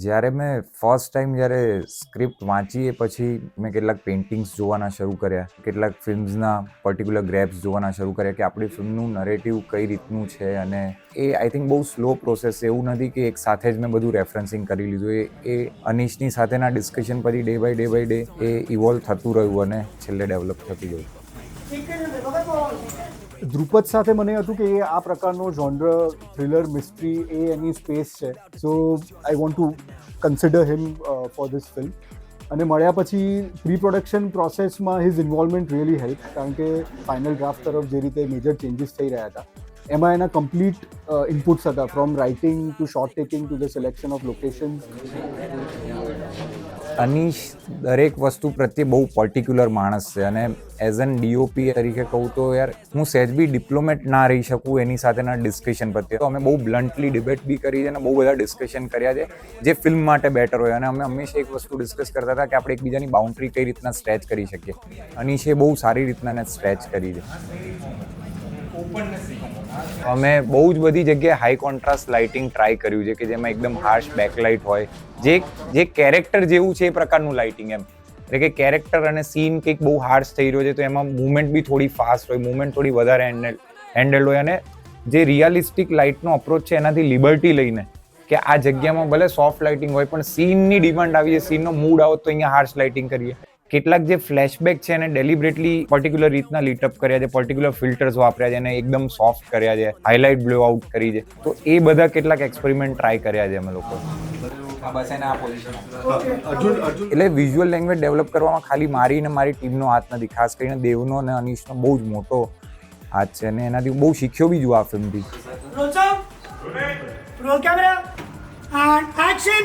જ્યારે મેં first time જ્યારે સ્ક્રિપ્ટ વાંચી એ પછી મેં કેટલાક પેઇન્ટિંગ્સ જોવાના શરૂ કર્યા, કેટલાક ફિલ્મ્સના પર્ટિક્યુલર ગ્રેપ્સ જોવાના શરૂ કર્યા કે આપણી ફિલ્મનું નરેટિવ કઈ રીતનું છે. અને એ આઈ થિંક બહુ સ્લો પ્રોસેસ છે. એવું નથી કે એક સાથે જ મેં બધું રેફરન્સિંગ કરી લીધું. એ અનીશની સાથેના ડિસ્કશન પછી ડે બાય ડે એ ઇવોલ્વ થતું રહ્યું અને છેલ્લે ડેવલપ થતું ગયું. ધ્રુપદ સાથે મને હતું કે એ આ પ્રકારનો જોનર થ્રિલર મિસ્ટ્રી એ એની સ્પેસ છે. So I want to consider him for this film. અને મળ્યા પછી પ્રી પ્રોડક્શન પ્રોસેસમાં હિઝ ઇન્વોલ્વમેન્ટ રિયલી હેલ્પ, કારણ કે ફાઇનલ ડ્રાફ્ટ તરફ જે રીતે મેજર ચેન્જીસ થઈ રહ્યા હતા એમાં એના કમ્પ્લીટ ઇનપુટ્સ હતા, from writing to shot taking to the selection of locations. Anish દરેક વસ્તુ પ્રત્યે બહુ પર્ટિક્યુલર માણસ છે અને એઝ એન ડીઓપી તરીકે કહું તો યાર હું સહેજ બી ડિપ્લોમેટ ના રહી શકું એની સાથેના ડિસ્કશન પ્રત્યે. તો અમે બહુ બ્લન્ટલી ડિબેટ બી કરી છે અને બહુ બધા ડિસ્કશન કર્યા છે જે ફિલ્મ માટે બેટર હોય. અને અમે હંમેશા એક વસ્તુ ડિસ્કસ કરતા હતા કે આપણે એકબીજાની બાઉન્ડ્રી કઈ રીતના સ્ટ્રેચ કરી શકીએ. અનીશે બહુ સારી રીતના એને સ્ટ્રેચ કરી છે. અમે બહુ જ બધી જગ્યાએ હાઈ કોન્ટ્રાસ્ટ લાઇટિંગ ટ્રાય કર્યું છે કે જેમાં એકદમ હાર્શ બેકલાઇટ હોય, જે કેરેક્ટર જેવું છે એ પ્રકારનું લાઇટિંગ એમ. એટલે કે કેરેક્ટર અને સીન કંઈક બહુ હાર્શ થઈ રહ્યો છે તો એમાં મૂવમેન્ટ બી થોડી ફાસ્ટ હોય, મૂવમેન્ટ થોડી વધારે હેન્ડલ હોય. અને જે રિયાલિસ્ટિક લાઇટનો અપ્રોચ છે એનાથી લિબર્ટી લઈને કે આ જગ્યામાં ભલે સોફ્ટ લાઇટિંગ હોય પણ સીનની ડિમાન્ડ આવી છે, સીનનો મૂડ આવો તો અહીંયા હાર્શ લાઇટિંગ કરીએ. કેટલાક જે ફ્લેશબેક છે એને ડેલિબરેટલી પર્ટિક્યુલર રીતના લીટઅપ કર્યા છે, પર્ટિક્યુલર ફિલ્ટર્સ વાપર્યા છે અને એકદમ સોફ્ટ કર્યા છે, હાઇલાઇટ બ્લો આઉટ કરી છે. તો એ બધા કેટલાક એક્સપેરિમેન્ટ ટ્રાય કર્યા છે અમે લોકો. એટલે વિઝ્યુઅલ લેંગ્વેજ ડેવલપ કરવામાં ખાલી મારી ને મારી ટીમનો હાથ નથી, ખાસ કરીને દેવનો અને અનીશનો બહુ જ મોટો હાથ છે અને એનાથી બહુ શીખ્યો બી છું આ ફિલ્મથી. Roll camera and action.